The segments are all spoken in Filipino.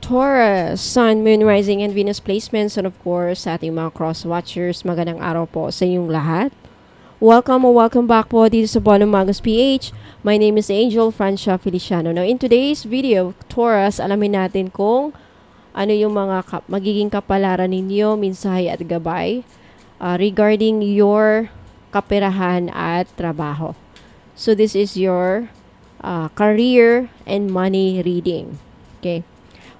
Taurus, Sun, Moon, Rising, and Venus placements, and of course, sa ating mga cross-watchers, magandang araw po sa inyong lahat. Welcome or welcome back po dito sa Bonum Magus PH. My name is Angel Francia Feliciano. Now, in today's video, Taurus, alamin natin kung ano yung mga magiging kapalaran ninyo, mensahe at gabay regarding your kaperahan at trabaho. So, this is your career and money reading. Okay.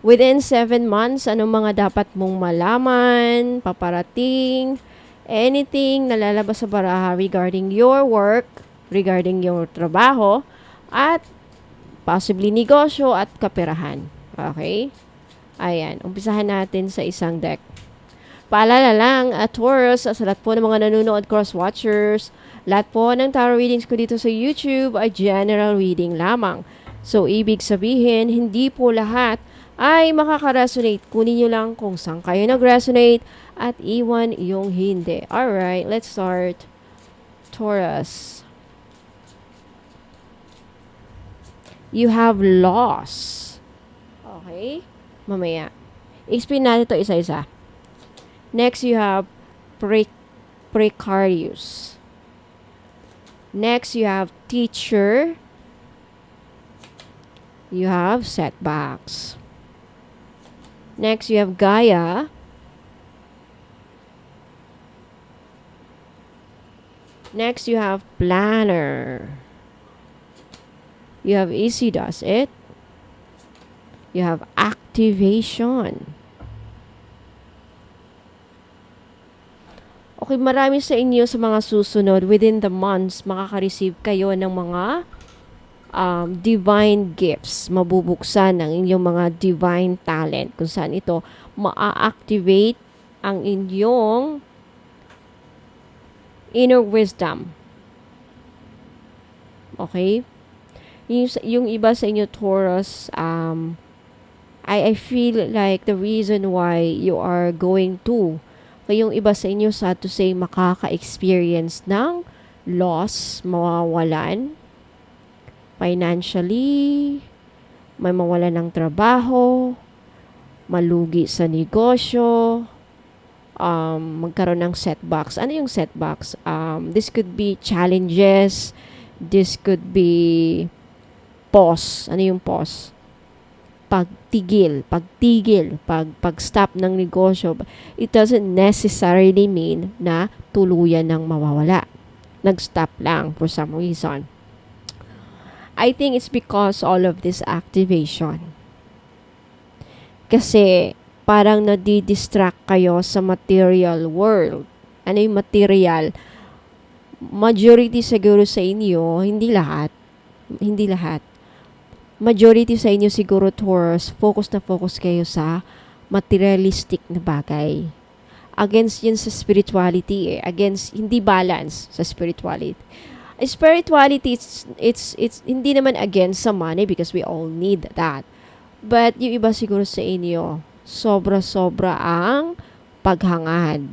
Within 7 months, anong mga dapat mong malaman, paparating, anything na lalabas sa baraha regarding your work, regarding your trabaho, at possibly negosyo at kaperahan. Okay? Ayan, umpisahan natin sa isang deck. Paalala lang, at Taurus, sa lahat po ng mga nanonood cross-watchers, lahat po ng tarot readings ko dito sa YouTube ay general reading lamang. So, ibig sabihin, hindi po lahat ay makaka-resonate. Kunin nyo lang kung saan kayo nag-resonate at iwan yung hindi. Alright, let's start. Taurus. You have loss. Okay? Mamaya. Explain natin ito isa-isa. Next, you have precarious. Next, you have teacher. You have setbacks. Next, you have Gaia. Next, you have planner. You have easy does it. You have activation. Okay, marami sa inyo sa mga susunod, within the months, makaka-receive kayo ng mga divine gifts. Mabubuksan ang inyong mga divine talent. Kung saan ito, ma-activate ang inyong inner wisdom. Okay? Yung iba sa inyo, Taurus, I feel like the reason why you are going to, yung iba sa inyo, sad to say, makaka-experience ng loss, mawawalan, financially, may mawalan ng trabaho, malugi sa negosyo, magkaroon ng setbacks. Ano yung setbacks? This could be challenges, this could be pause. Ano yung pause? Pagtigil, pag-stop ng negosyo. It doesn't necessarily mean na tuluyan ng mawawala. Nag-stop lang for some reason. I think it's because all of this activation. Kasi parang nadi-distract kayo sa material world. Ano yung material? Majority siguro sa inyo, hindi lahat. Majority sa inyo siguro, Taurus, focus kayo sa materialistic na bagay. Against yun sa spirituality Against, hindi balance sa spirituality. Spirituality, it's hindi naman against sa money because we all need that. But yung iba siguro sa inyo, sobra-sobra ang paghangad.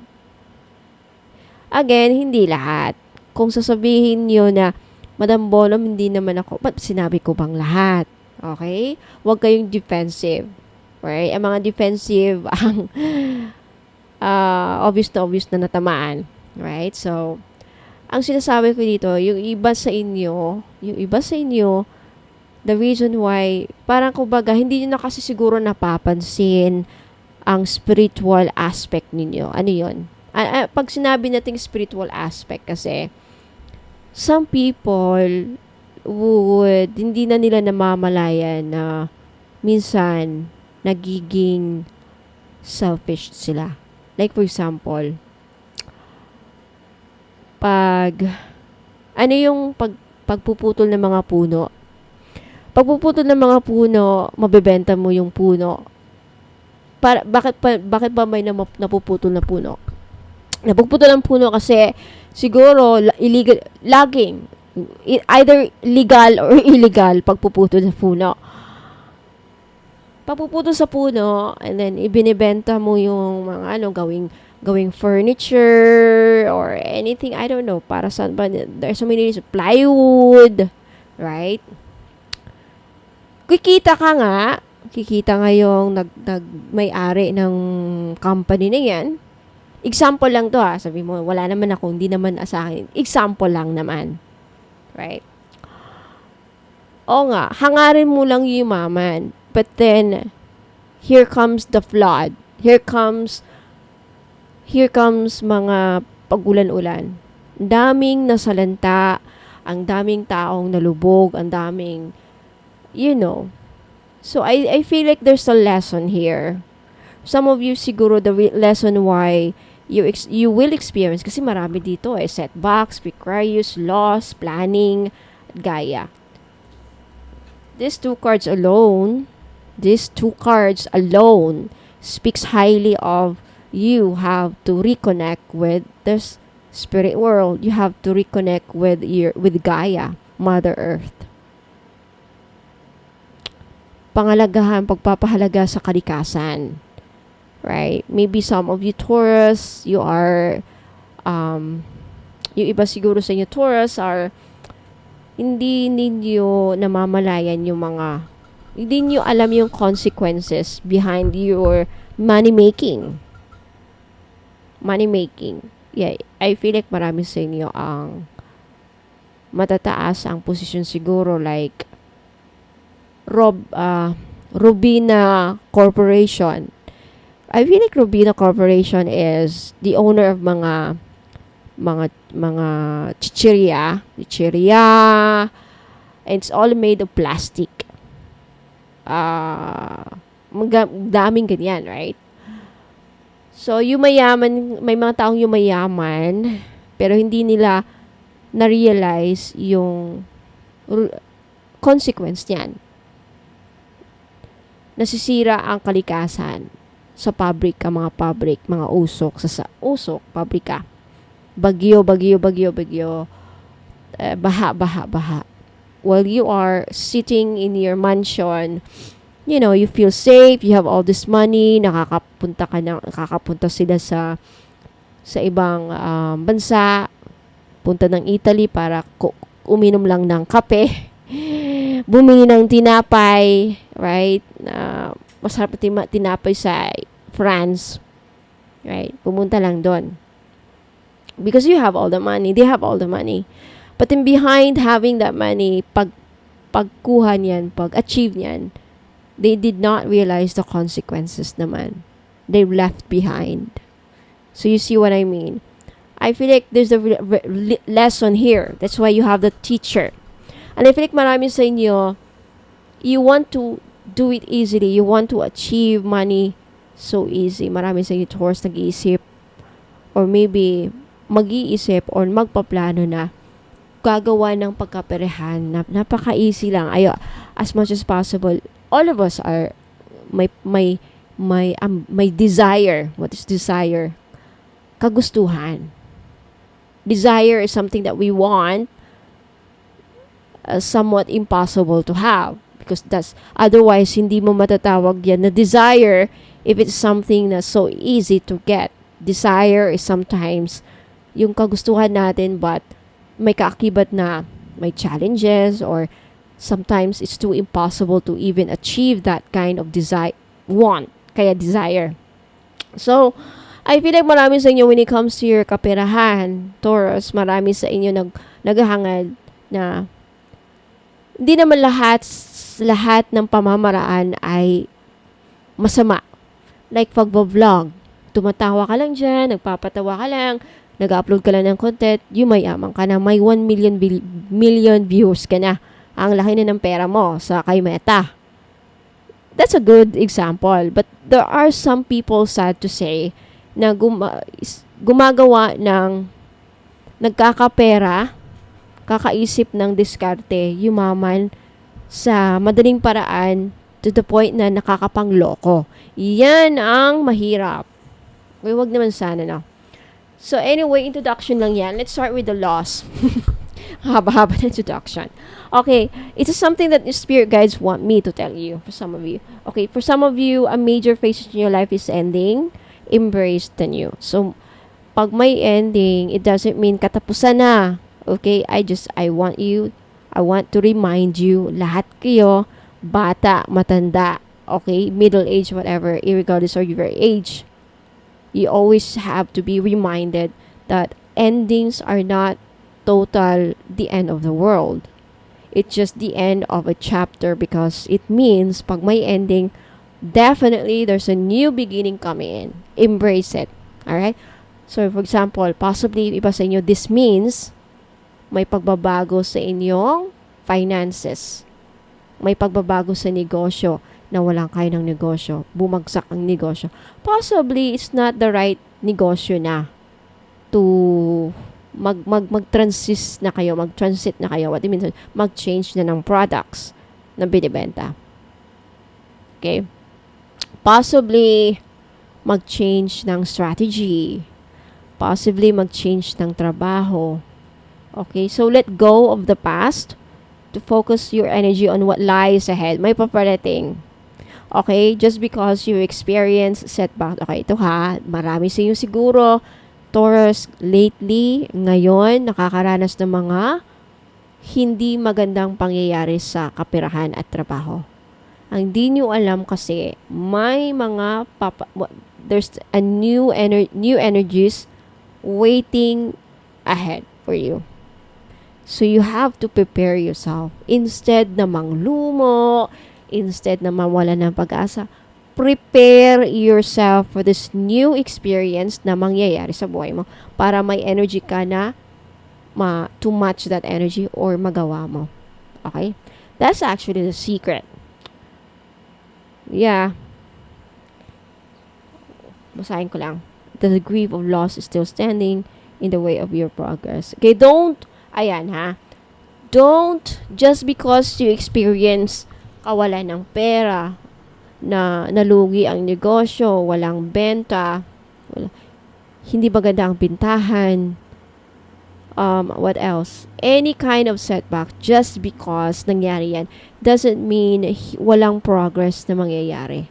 Again, hindi lahat. Kung sasabihin nyo na, Madam Bonum, hindi naman ako, ba't sinabi ko bang lahat? Okay? Huwag kayong defensive. Right? Ang mga defensive, ang obvious na natamaan. Right? So, ang sinasabi ko dito, yung iba sa inyo, the reason why, parang kumbaga, hindi nyo na kasi siguro napapansin ang spiritual aspect ninyo. Ano yun? Pag sinabi nating spiritual aspect kasi, some people would, hindi na nila namamalayan na minsan, nagiging selfish sila. Like for example, pagpuputol ng mga puno. Pagpuputol ng mga puno, mabebenta mo yung puno. Bakit ba may napuputol na puno? Napuputol ng puno kasi siguro illegal, laging either legal or illegal pagpuputol sa puno. Pagpuputol sa puno, and then ibinebenta mo yung mga gawing furniture or anything, I don't know, para saan ba, there's so many plywood, right? Kikita ka nga, kikita ngayong may-ari ng company na yan. Example lang to sabi mo, wala naman ako, hindi naman sa akin. Example lang naman. Right? O nga, hangarin mo lang yumaman. But then, here comes the flood. Here comes mga pagulan-ulan. Ang daming nasalanta, ang daming taong nalubog, ang daming, So, I feel like there's a lesson here. Some of you, siguro, the lesson why you will experience, kasi marami dito setbacks, precarious, loss, planning, gaya. These two cards alone speaks highly of you have to reconnect with this spirit world. You have to reconnect with Gaia, Mother Earth. Pagpapahalaga sa kalikasan. Right? Maybe some of you Taurus, you are, yung iba siguro sa inyo Taurus are, hindi ninyo namamalayan hindi niyo alam yung consequences behind your money making. Yeah, I feel like marami sa inyo ang matataas ang posisyon siguro, like Rubina Corporation. I feel like Rubina Corporation is the owner of mga chichirya. It's all made of plastic. Daming ganyan, right? So, may mga taong yumayaman, pero hindi nila na-realize yung consequence niyan. Nasisira ang kalikasan sa mga usok, pabrika. Bagyo, baha. While you are sitting in your mansion, you feel safe, you have all this money, nakakapunta sila sa ibang bansa, punta ng Italy para uminom lang ng kape, bumili ng tinapay, right? Masarap tinapay sa France, right? Pumunta lang doon. Because you have all the money, they have all the money. But then behind having that money, pagkuha niyan, pag-achieve niyan, they did not realize the consequences naman. They left behind. So you see what I mean? I feel like there's a lesson here. That's why you have the teacher. And I feel like marami sa inyo, you want to do it easily. You want to achieve money so easy. Marami sa inyo towards nag-iisip or maybe mag-iisip or magpaplano na gagawa ng pagkaperehan na napaka-easy lang. As much as possible, all of us are may desire. What is desire? Kagustuhan. Desire is something that we want, somewhat impossible to have, because otherwise hindi mo matatawag yan na desire if it's something na so easy to get. Desire is sometimes yung kagustuhan natin, but may kaakibat na may challenges, or sometimes it's too impossible to even achieve that kind of kaya desire. So, I feel like marami sa inyo when it comes to your kaperahan, Taurus, marami sa inyo naghahangad na hindi naman lahat ng pamamaraan ay masama. Like pag-vlog, tumatawa ka lang dyan, nagpapatawa ka lang, nag-upload ka lang ng content, yumayaman ka na, may 1 million views ka na. Ang laki na ng pera mo sa kay Meta. That's a good example. But there are some people, sad to say, na gumagawa ng nagkakapera, kakaisip ng diskarte, yumaman sa madaling paraan to the point na nakakapangloko. Yan ang mahirap. Huwag naman sana, no? So anyway, introduction lang yan. Let's start with the loss. Haba-haba na introduction. Okay, it is something that the spirit guides want me to tell you, for some of you. Okay, for some of you, a major phase in your life is ending. Embrace the new. So, pag may ending, it doesn't mean katapusan na. Okay, I want to remind you, lahat kayo, bata, matanda, okay, middle age, whatever, regardless of your age, you always have to be reminded that endings are not total the end of the world. It's just the end of a chapter, because it means pag may ending, definitely there's a new beginning coming in. Embrace it. Alright? So, for example, possibly iba sa inyo, this means may pagbabago sa inyong finances. May pagbabago sa negosyo, na walang kayo ng negosyo. Bumagsak ang negosyo. Possibly, it's not the right negosyo na to mag-transit na kayo. What it means, mag-change na ng products na binibenta. Okay? Possibly, mag-change ng strategy. Possibly, mag-change ng trabaho. Okay? So, let go of the past to focus your energy on what lies ahead. May paparating. Okay? Just because you experience setback. Okay, ito ha. Marami sa inyo siguro, Taurus, lately, ngayon, nakakaranas ng mga hindi magandang pangyayari sa kapirahan at trabaho. Ang di nyo alam kasi, may mga there's a new energies waiting ahead for you. So you have to prepare yourself. Instead na manglumo, instead na mawala ng pag-asa, prepare yourself for this new experience na mangyayari sa buhay mo para may energy ka na to match that energy or magawa mo. Okay? That's actually the secret. Yeah. Basahin ko lang. The grief of loss is still standing in the way of your progress. Okay, don't just because you experience kawalan ng pera, na nalugi ang negosyo, walang benta, hindi maganda ang bintahan, what else? Any kind of setback, just because nangyari yan, doesn't mean walang progress na mangyayari.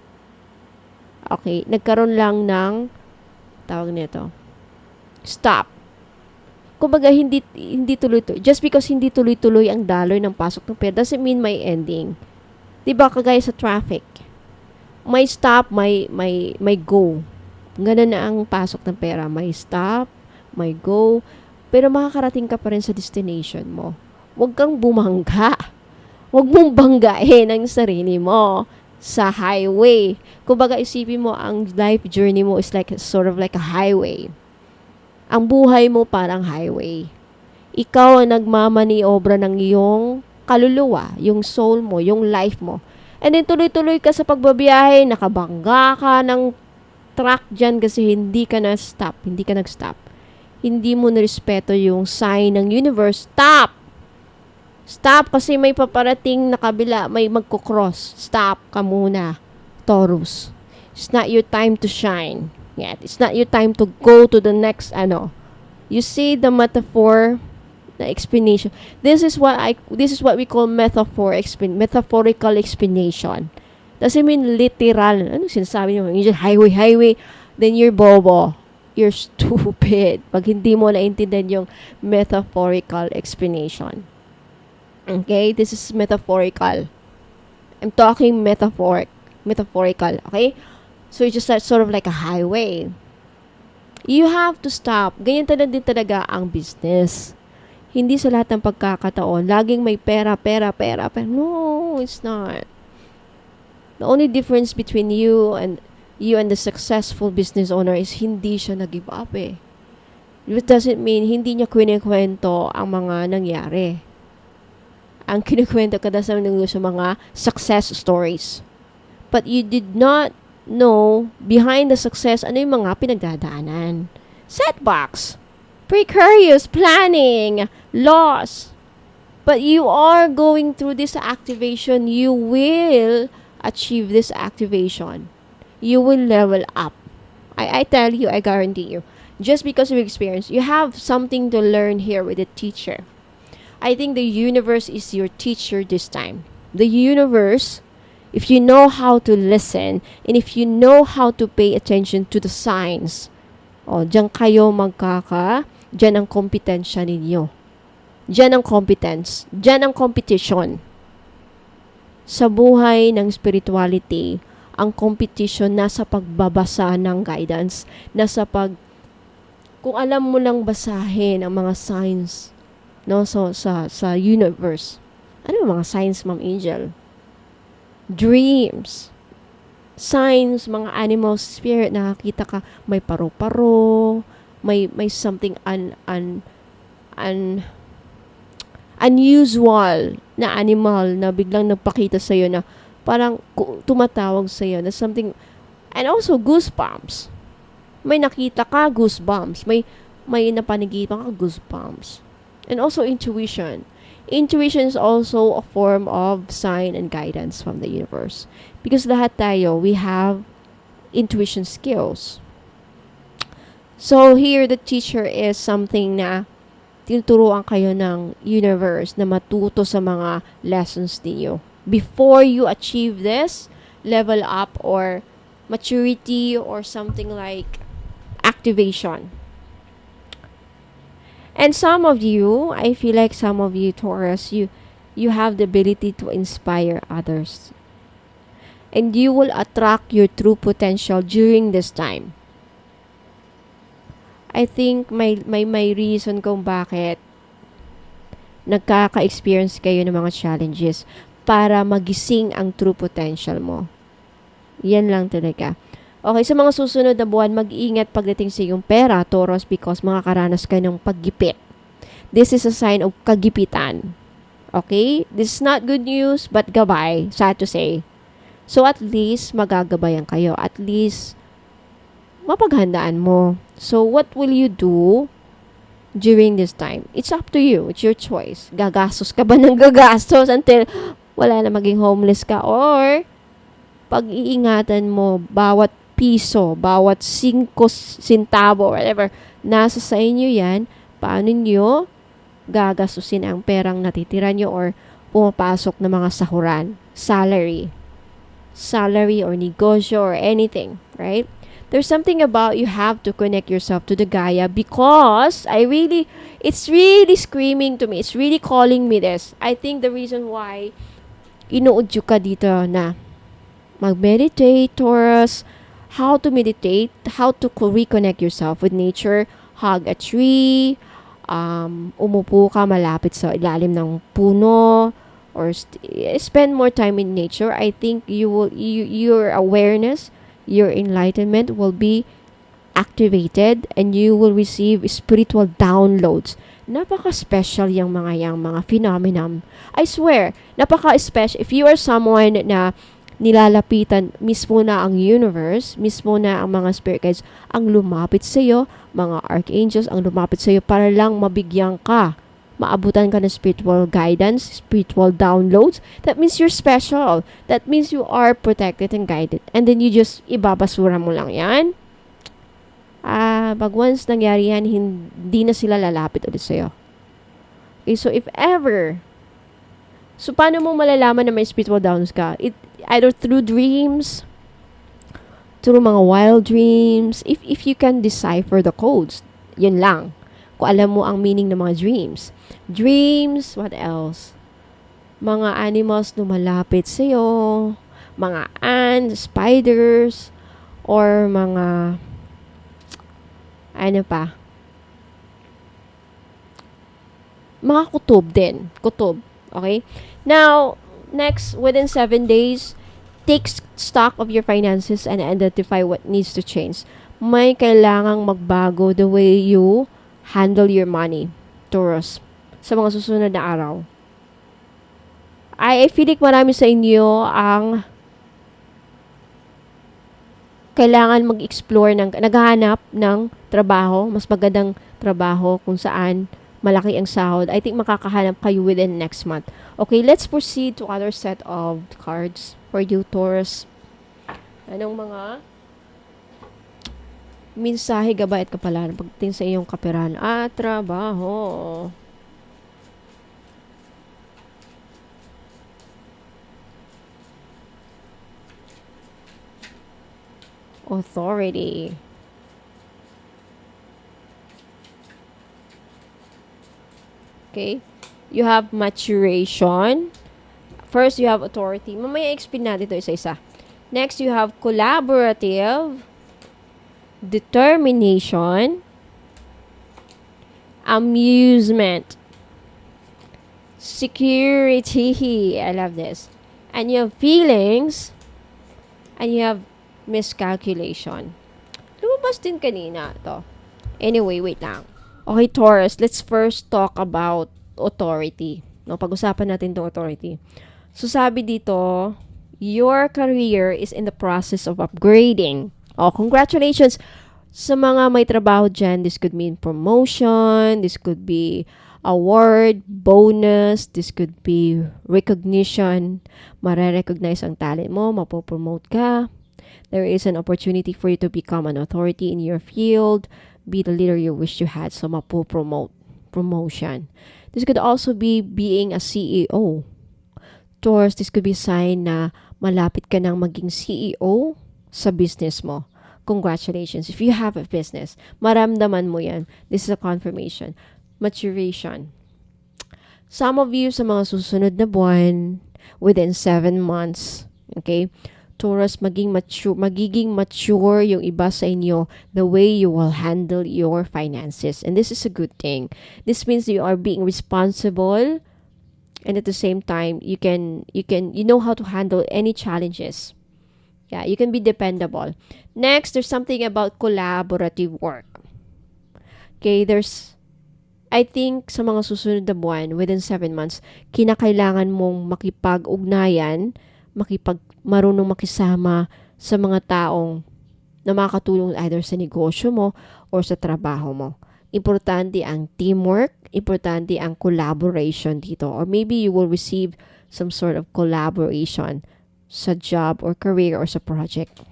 Okay, nagkaroon lang ng tawag nito, stop. Kumbaga, hindi tuloy-tuloy. Just because hindi tuloy-tuloy ang daloy ng pasok ng pera, doesn't mean may ending. Diba, kagaya sa traffic. May stop, may go. Ganun na ang pasok ng pera. May stop, may go. Pero makakarating ka pa rin sa destination mo. Huwag kang bumangga. Huwag mong banggain ang sarili mo sa highway. Kumbaga, isipin mo, ang life journey mo is like sort of like a highway. Ang buhay mo parang highway. Ikaw ang nagmamaniobra ng iyong kaluluwa, yung soul mo, yung life mo. And then tuloy-tuloy ka sa pagbabiyahe, nakabangga ka ng truck dyan kasi hindi ka nag-stop. Hindi mo nirespeto yung sign ng universe. Stop! Stop kasi may paparating na kabila, may magkukross. Stop ka muna, Taurus. It's not your time to shine yet. It's not your time to go to the next, You see the metaphor, the explanation. This is what we call metaphorical explanation. Doesn't mean literal. Ano sinasabi niyo? Yung highway, then you're bobo. You're stupid. Pag hindi mo naintindihan yung metaphorical explanation. Okay? This is metaphorical. I'm talking metaphorical. Okay? So it's just sort of like a highway. You have to stop. Ganyan din talaga ang business. Hindi sa lahat ng pagkakataon, laging may pera. No, it's not. The only difference between you and the successful business owner is hindi siya nag-give up eh. It doesn't mean hindi niya kwento ang mga nangyari. Ang kinikwento kadalasan sa mga success stories. But you did not know behind the success ano yung mga pinagdadaanan. Setbacks, precarious planning, loss. But you are going through this activation. You will achieve this activation. You will level up. I tell you, I guarantee you. Just because of experience, you have something to learn here with the teacher. I think the universe is your teacher this time. The universe, if you know how to listen and if you know how to pay attention to the signs, diyan kayo diyan ang kompetensya ninyo. Diyan ang competition. Sa buhay ng spirituality, ang competition nasa pagbabasa ng guidance, nasa kung alam mo lang basahin ang mga signs, no, so sa universe. Ano yung mga signs, Ma'am Angel? Dreams, signs, mga animal spirit, nakakita ka, may paro-paro, may something unusual na animal na biglang nagpakita sa iyo na parang tumatawag sa iyo na something, and also goosebumps. May nakita ka, goosebumps. May napanigipan ka, goosebumps. And also intuition. Intuition is also a form of sign and guidance from the universe. Because lahat tayo, we have intuition skills. So here, the teacher is something na tinuturuan kayo ng universe na matuto sa mga lessons niyo. Before you achieve this, level up or maturity or something like activation. And some of you, I feel like some of you, Taurus, you have the ability to inspire others. And you will attract your true potential during this time. I think may reason kung bakit nagkaka-experience kayo ng mga challenges para magising ang true potential mo. Yan lang talaga. Okay, sa mga susunod na buwan, mag-ingat pagdating sa iyong pera, Taurus, because makakaranas ka ng paggipit. This is a sign of kagipitan. Okay? This is not good news, but gabay, sad to say. So at least, magagabayan kayo. At least, mapaghandaan mo. So what will you do during this time? It's up to you. It's your choice. Gagastos ka ba ng gagastos until wala na maging homeless ka? Or, pag-iingatan mo bawat piso, bawat 5 centavo, whatever, nasa sa inyo yan, paano nyo gagastusin ang perang natitira nyo or pumapasok na mga sahuran, salary or negosyo or anything, right? There's something about you have to connect yourself to the Gaia because it's really screaming to me, it's really calling me this. I think the reason why inuudyo ka dito na mag-meditate, Taurus, how to meditate, how to reconnect yourself with nature, hug a tree, umupo ka malapit sa ilalim ng puno, or spend more time in nature. I think your awareness, your enlightenment will be activated and you will receive spiritual downloads. Napaka-special yung mga phenomenon. I swear, napaka-special. If you are someone na nilalapitan mismo na ang universe, mismo na ang mga spirit guides ang lumapit sa iyo, mga archangels ang lumapit sa iyo para lang mabigyan ka, maabutan ka ng spiritual guidance, spiritual downloads. That means you're special. That means you are protected and guided. And then you just ibabasura mo lang yan. Pag once nangyari yan, hindi na sila lalapit ulit sa iyo. Okay, so if ever, so paano mo malalaman na may spiritual downloads ka? Either through dreams, through mga wild dreams, if you can decipher the codes, yun lang. Kung alam mo ang meaning ng mga dreams. Dreams, what else? Mga animals lumalapit sa'yo, mga ants, spiders, or mga, ano pa? Mga kutob din. Kutob. Okay? Now, next, within 7 days, take stock of your finances and identify what needs to change. May kailangang magbago the way you handle your money, Taurus, sa mga susunod na araw. I feel like marami sa inyo ang kailangan mag-explore naghahanap ng trabaho, mas magandang trabaho kung saan malaki ang sahod. I think makakahanap kayo within next month. Okay, let's proceed to other set of cards for you, Taurus. Anong mga mensahe, gabay at kapalaran pagdating sa iyong kaperahan at trabaho? Authority. Okay? You have maturation. First, you have authority. Mamaya explain natin ito isa-isa. Next, you have collaborative, determination, amusement, security. I love this. And you have feelings, and you have miscalculation. Lumabas din kanina to. Anyway, wait lang. Okay, Taurus, let's first talk about authority. No, pag-usapan natin tong authority. So, sabi dito, your career is in the process of upgrading. Oh, congratulations sa mga may trabaho dyan. This could mean promotion, this could be award, bonus, this could be recognition. Mare-recognize ang talent mo, mapopromote ka. There is an opportunity for you to become an authority in your field, be the leader you wish you had, so mapopromote, promotion. This could also be being a CEO. Taurus, this could be a sign na malapit ka nang maging CEO sa business mo. Congratulations. If you have a business, maramdaman mo yan. This is a confirmation. Maturation. Some of you sa mga susunod na buwan, within 7 months, okay, Taurus, magiging mature yung iba sa inyo, the way you will handle your finances. And this is a good thing. This means you are being responsible, and at the same time, you know how to handle any challenges. Yeah, you can be dependable. Next, there's something about collaborative work. Okay, I think sa mga susunod na buwan, within 7 months, kinakailangan mong makipag-ugnayan, marunong makisama sa mga taong na makakatulong either sa negosyo mo or sa trabaho mo. Importante ang teamwork, importante ang collaboration dito. Or maybe you will receive some sort of collaboration sa job or career or sa project.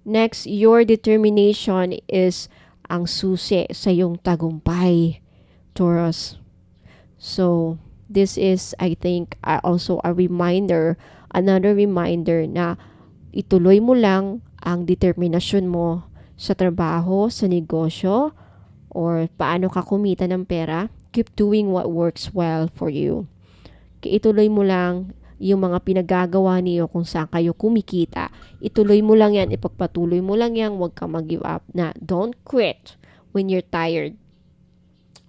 Next, your determination is ang susi sa iyong tagumpay, Taurus. So, this is, I think, also a reminder, another reminder na ituloy mo lang ang determinasyon mo sa trabaho, sa negosyo, or paano ka kumita ng pera. Keep doing what works well for you. Ituloy mo lang yung mga pinagagawa niyo kung saan kayo kumikita. Ituloy mo lang yan, ipagpatuloy mo lang yan, huwag kang mag-give up na don't quit when you're tired.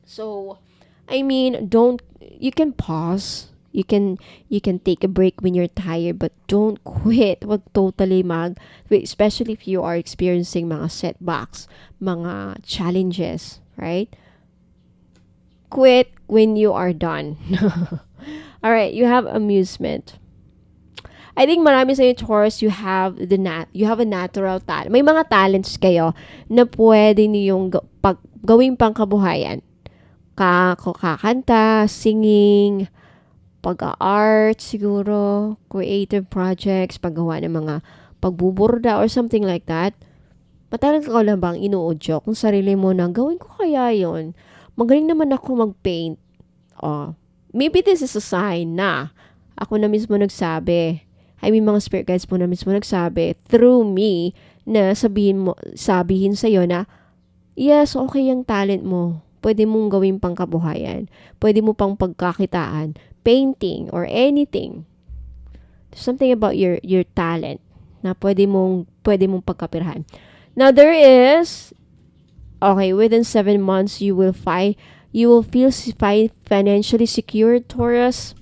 So, I mean, you can pause. You can take a break when you're tired, but don't quit. Wag totally especially if you are experiencing mga setbacks, mga challenges, right? Quit when you are done. All right, you have amusement. I think marami sa inyo, Taurus, you have a natural talent. May mga talents kayo na pwede niyong gawing pangkabuhayan. Kakanta, singing, pag-art siguro, creative projects, paggawa ng mga pagbuburda or something like that. Matalang ka lang bang inuudyo kung sarili mo na gawin ko kaya yon? Magaling naman ako mag-paint. Maybe this is a sign na ako na mismo nagsabi. I mean, mga spirit guides po na mismo nagsabi through me na sabihin sa'yo na yes, okay yung talent mo. Pwede mong gawin pang kabuhayan. Pwede mo pang pagkakitaan. Painting or anything. There's something about your talent na pwede mong pagkapirahan. Now there is, okay, within 7 months you will feel financially secure, Taurus.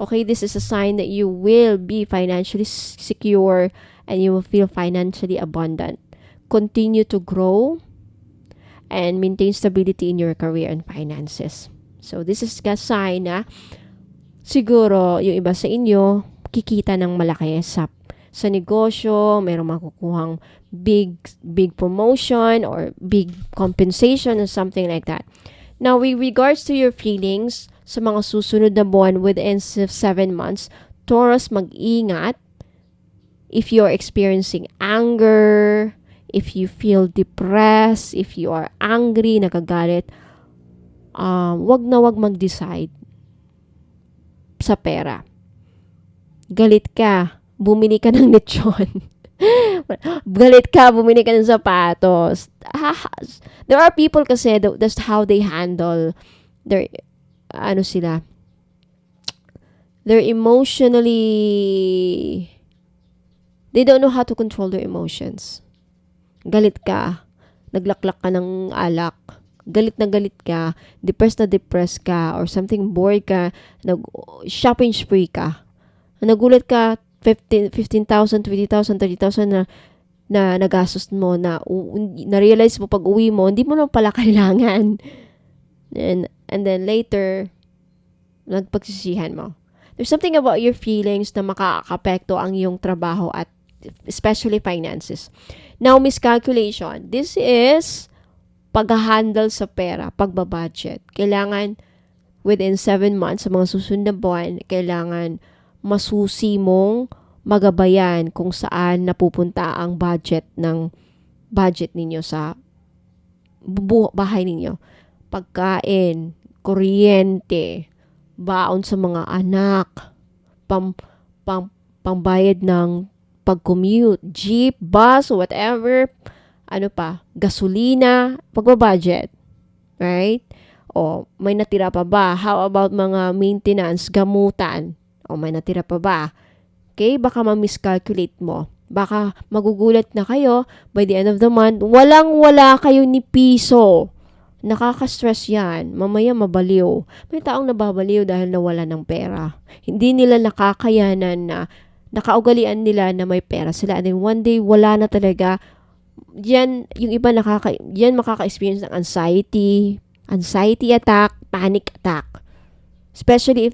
Okay, this is a sign that you will be financially secure and you will feel financially abundant. Continue to grow and maintain stability in your career and finances. So this is a sign na siguro yung iba sa inyo kikita ng malaki sa negosyo, mayroong makukuhang big promotion or big compensation or something like that. Now, with regards to your feelings, sa mga susunod na buwan within 7 months, Taurus, mag-ingat if you're experiencing anger, if you feel depressed, if you are angry, nakagalit, wag mag-decide sa pera. Galit ka, bumili ka ng lechon. Galit ka, bumili ka ng sapatos. There are people kasi, that's how they handle their, they're emotionally They don't know how to control their emotions. Galit ka, naglaklak ka ng alak, galit na galit ka, depressed na depressed ka, or something, bored ka, nag-shopping spree ka. Nagulat ka, 15,000, 20,000, 30,000 na nagastos mo, na-realize mo pag uwi mo, hindi mo lang pala kailangan. And then later, nagpagsisihan mo. There's something about your feelings na makakapekto ang iyong trabaho at especially finances. Now, miscalculation. This is pag-handle sa pera, pagbabudget. Kailangan within 7 months, sa mga susunod na buwan, kailangan masusi mong magabayan kung saan napupunta ang budget ninyo sa bahay ninyo. Pagkain, kuryente, baon sa mga anak, pambayad ng pag-commute, jeep, bus, whatever, gasolina, pagbabudget. Right? O, may natira pa ba? How about mga maintenance, gamutan? O, may natira pa ba? Okay? Baka ma-miscalculate mo. Baka magugulat na kayo by the end of the month, walang-wala kayo ni piso. Nakaka-stress yan. Mamaya mabaliw. May taong nababaliw dahil nawala ng pera. Hindi nila nakakayanan na nakaugalian nila na may pera sila. And then one day, wala na talaga. Yan, yung iba makaka-experience ng anxiety attack, panic attack. Especially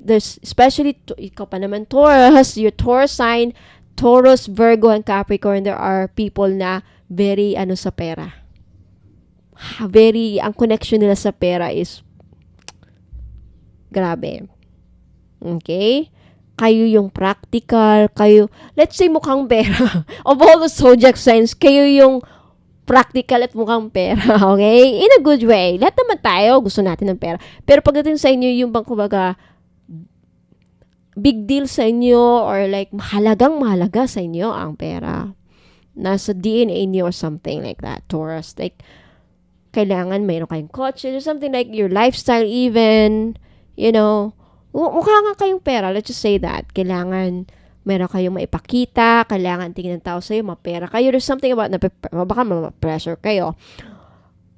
ikaw pa naman Taurus, your Taurus sign, Taurus, Virgo, and Capricorn, there are people na very sa pera. Ang connection nila sa pera is grabe. Okay? Kayo yung practical, let's say mukhang pera. Of all the zodiac signs, kayo yung practical at mukhang pera, okay? In a good way. Lahat naman tayo, gusto natin ng pera. Pero pagdating sa inyo, yung bang kumbaga, big deal sa inyo or like mahalaga sa inyo ang pera. Nasa DNA niyo or something like that, Taurus. Like, kailangan mayroon kayong kotse or something like your lifestyle even, mukha nga kayong pera, let's just say that. Kailangan meron kayong maipakita, kailangan tingin ng tao sa'yo, mapera kayo. There's something about baka ma-pressure kayo.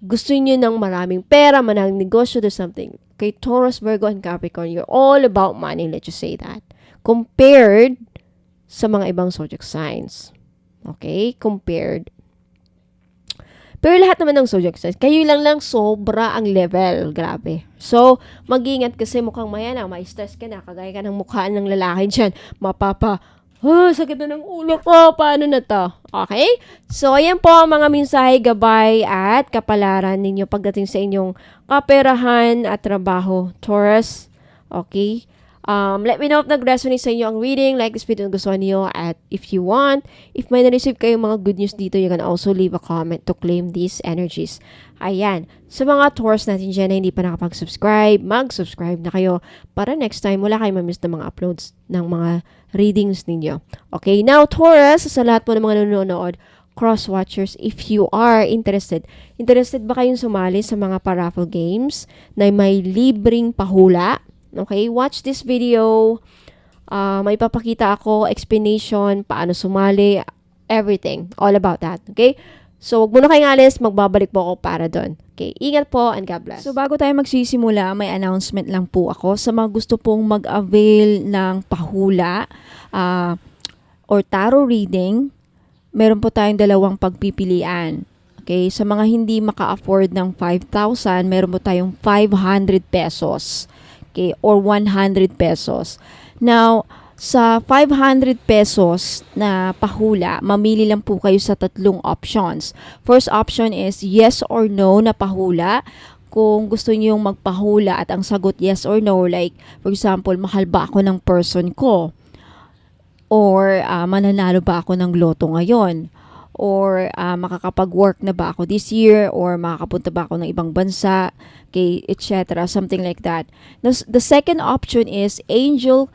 Gusto niyo ng maraming pera, manang negosyo, there's something. Kay Taurus, Virgo, and Capricorn, you're all about money, let's just say that. Compared sa mga ibang zodiac signs. Okay? Compared. Pero lahat naman ng zodiac signs, kayo lang sobra ang level. Grabe. So, mag-ingat kasi mukhang ma-stress ka na, kagaya ka ng mukha ng lalaki dyan. Sakit na ng ulo ko, paano na to? Okay? So, ayan po ang mga mensahe, gabay at kapalaran ninyo pagdating sa inyong kaperahan at trabaho. Taurus, okay? Let me know if nag-resonate sa inyo ang reading, like this video kung gusto niyo, at if you want, if may na-receive kayong mga good news dito, you can also leave a comment to claim these energies. Ayan. Sa mga Taurus natin dyan na hindi pa nakapag-subscribe, mag-subscribe na kayo para next time wala kayong ma-miss na mga uploads ng mga readings ninyo. Okay, now Taurus, sa lahat po ng mga nanonood, cross-watchers, if you are interested ba kayong sumali sa mga paraffle games na may libreng pahula? Okay, watch this video. May papakita ako, explanation, paano sumali, everything, all about that. Okay? So, wag muna kayong alis, magbabalik po ako para doon. Okay, ingat po and God bless. So, bago tayo magsisimula, may announcement lang po ako sa mga gusto pong mag-avail ng pahula or tarot reading. Meron po tayong dalawang pagpipilian. Okay, sa mga hindi maka-afford ng 5,000, meron po tayong 500 pesos. Okay, or 100 pesos. Now, sa 500 pesos na pahula, mamili lang po kayo sa tatlong options. First option is yes or no na pahula. Kung gusto niyo magpahula at ang sagot yes or no, like for example, mahal ba ako ng person ko? Or mananalo ba ako ng loto ngayon? Or makakapag-work na ba ako this year? Or makakapunta ba ako ng ibang bansa? Okay, etc. Something like that. The second option is angel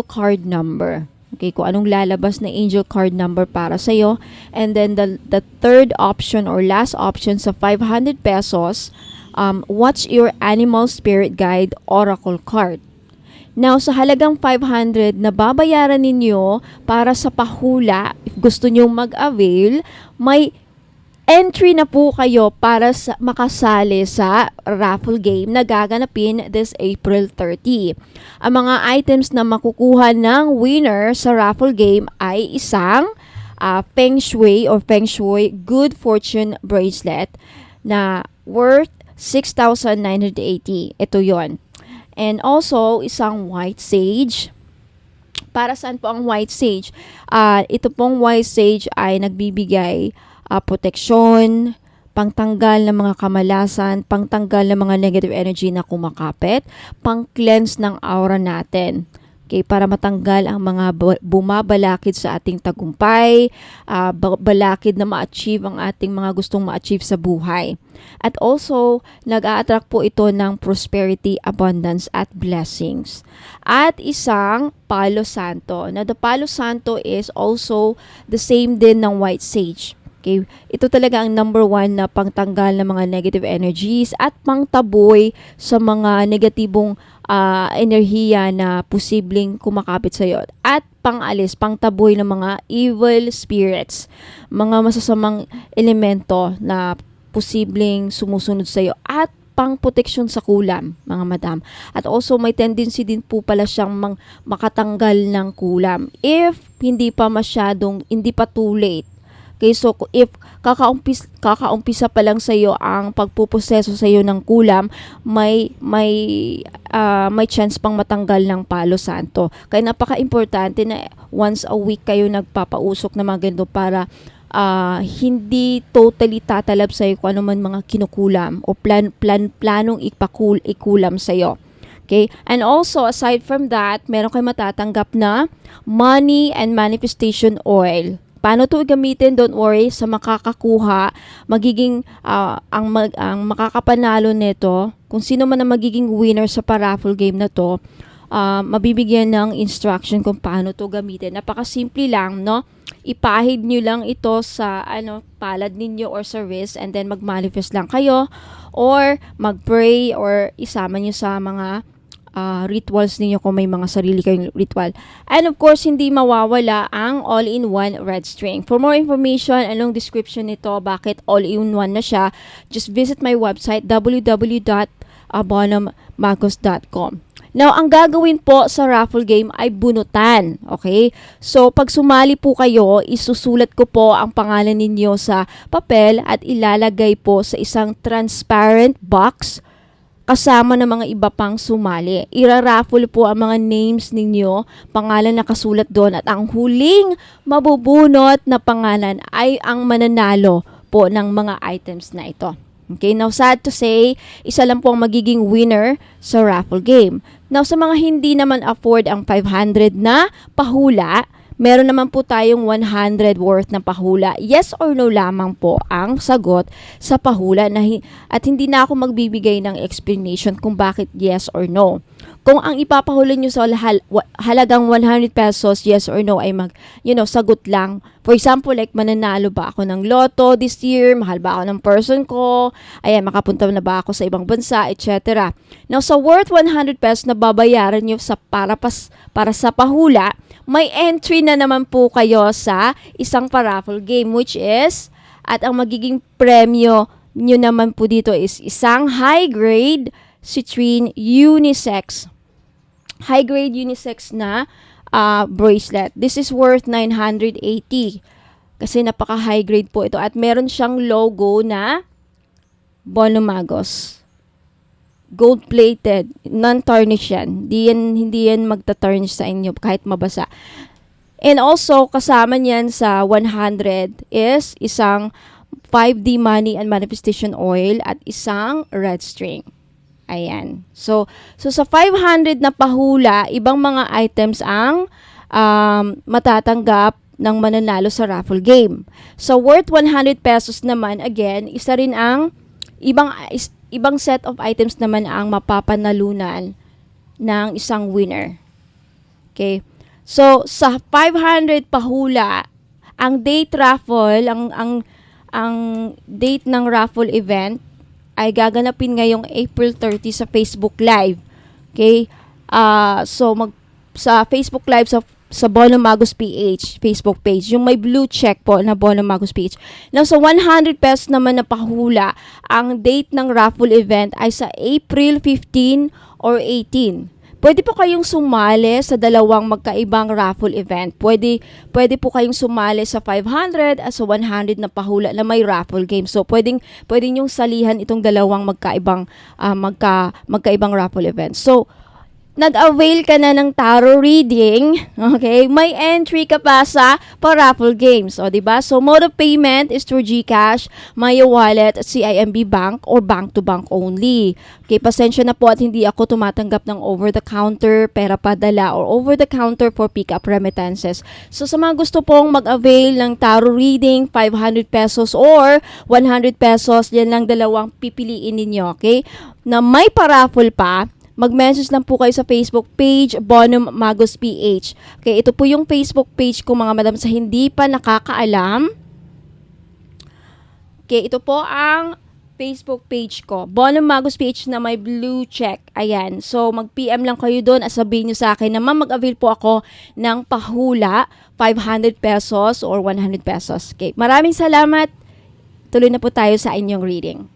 card number. Okay, kung anong lalabas na angel card number para sa'yo. And then the third option or last option sa 500 pesos, what's your animal spirit guide oracle card? Now, sa halagang 500 na babayaran ninyo para sa pahula, if gusto nyong mag-avail, may entry na po kayo para sa makasali sa raffle game na gaganapin this April 30. Ang mga items na makukuha ng winner sa raffle game ay isang Feng Shui or Feng Shui Good Fortune Bracelet na worth 6,980. Ito yon. And also, isang white sage. Para saan po ang white sage? Ito pong white sage ay nagbibigay proteksyon, pangtanggal ng mga kamalasan, pangtanggal ng mga negative energy na kumakapit, pang-cleanse ng aura natin. Okay, para matanggal ang mga bumabalakid sa ating tagumpay, balakid na ma-achieve ang ating mga gustong ma-achieve sa buhay. At also, nag-a-attract po ito ng prosperity, abundance, at blessings. At isang Palo Santo. Now, the Palo Santo is also the same din ng white sage. Okay, ito talaga ang number 1 na pangtanggal ng mga negative energies at pangtaboy sa mga negatibong enerhiya na posibleng kumakapit sa iyo at pangalis, pangtaboy ng mga evil spirits, mga masasamang elemento na posibleng sumusunod sa iyo at pang-proteksyon sa kulam, mga madam. At also may tendency din po pala siyang makatanggal ng kulam if hindi pa too late. Okay, so if kakaumpisa pa lang sa iyo ang pagpuproseso sa iyo ng kulam, may chance pang matanggal ng Palo Santo. Kaya napaka-importante na once a week kayo nagpapausok na mga ganito para hindi totally tatalab sa iyo kung ano man mga kinukulam o planong ikulam sa iyo. Okay? And also, aside from that, meron kayo matatanggap na money and manifestation oil. Paano ito gamitin? Don't worry, sa makakakuha, magiging ang makakapanalo nito, kung sino man ang magiging winner sa paraffle game na to, mabibigyan ng instruction kung paano ito gamitin. Napakasimple lang, no? Ipahid nyo lang ito sa palad ninyo or sa wrist and then mag-manifest lang kayo or mag-pray or isama nyo sa mga rituals ninyo kung may mga sarili kayong ritual. And of course, hindi mawawala ang all-in-one red string. For more information, anong description nito, bakit all-in-one na siya, just visit my website www.abonomagos.com. Now, ang gagawin po sa raffle game ay bunutan. Okay? So, pag sumali po kayo, isusulat ko po ang pangalan ninyo sa papel at ilalagay po sa isang transparent box kasama ng mga iba pang sumali. Ira-raffle po ang mga names ninyo, pangalan na kasulat doon at ang huling mabubunot na pangalan ay ang mananalo po ng mga items na ito. Okay, now sad to say, isa lang po ang magiging winner sa raffle game. Now sa mga hindi naman afford ang 500 na pahula, meron naman po tayong 100 worth na pahula. Yes or no lamang po ang sagot sa pahula at hindi na ako magbibigay ng explanation kung bakit yes or no. Kung ang ipapahula nyo sa halagang 100 pesos, yes or no, ay sagot lang. For example, like mananalo ba ako ng loto this year? Mahal ba ako ng person ko? Ayan, makapunta na ba ako sa ibang bansa, etc. Now, sa worth 100 pesos na babayaran nyo para sa pahula, may entry na naman po kayo sa isang paraffle game which is, at ang magiging premyo nyo naman po dito is isang high-grade citrine unisex. High-grade unisex na bracelet. This is worth 980 kasi napaka-high grade po ito at meron siyang logo na Bonomagos. Gold-plated, non-tarnish yan. Hindi yan magta-tarnish sa inyo kahit mabasa. And also, kasama niyan sa 100 is isang 5D money and manifestation oil at isang red string. Ayan. So sa 500 na pahula, ibang mga items ang matatanggap ng mananalo sa raffle game. So worth 100 pesos naman, again, isa rin ang ibang set of items naman ang mapapanalunan ng isang winner. Okay? So, sa 500 pahula, ang date raffle, ang date ng raffle event ay gaganapin ngayong April 30 sa Facebook Live. Okay? Sa Facebook Live sa Bono Magos PH Facebook page, yung may blue check po na Bono Magos PH. Now, sa 100 pesos naman na pahula, ang date ng raffle event ay sa April 15 or 18. Pwede po kayong sumali sa dalawang magkaibang raffle event. Pwede po kayong sumali sa 500 at sa 100 na pahula na may raffle game. So, pwede yung salihan itong dalawang magkaibang raffle event. So, nag-avail ka na ng tarot reading, okay? May entry ka pa sa raffle games, o diba? So, mode of payment is through GCash, Maya Wallet, CIMB Bank, or bank-to-bank only. Okay, pasensya na po at hindi ako tumatanggap ng over-the-counter, pera padala, or over-the-counter for pick-up remittances. So, sa mga gusto pong mag-avail ng tarot reading, 500 pesos or 100 pesos, yan lang dalawang pipiliin ninyo, okay? Na may paraffle pa, mag-message lang po kayo sa Facebook page, Bono Magos PH. Okay, ito po yung Facebook page ko, mga madam, sa hindi pa nakakaalam. Okay, ito po ang Facebook page ko, Bono Magos PH na may blue check. Ayan, so mag-PM lang kayo doon at sabihin nyo sa akin na mag-avail po ako ng pahula, 500 pesos or 100 pesos. Okay, maraming salamat. Tuloy na po tayo sa inyong reading.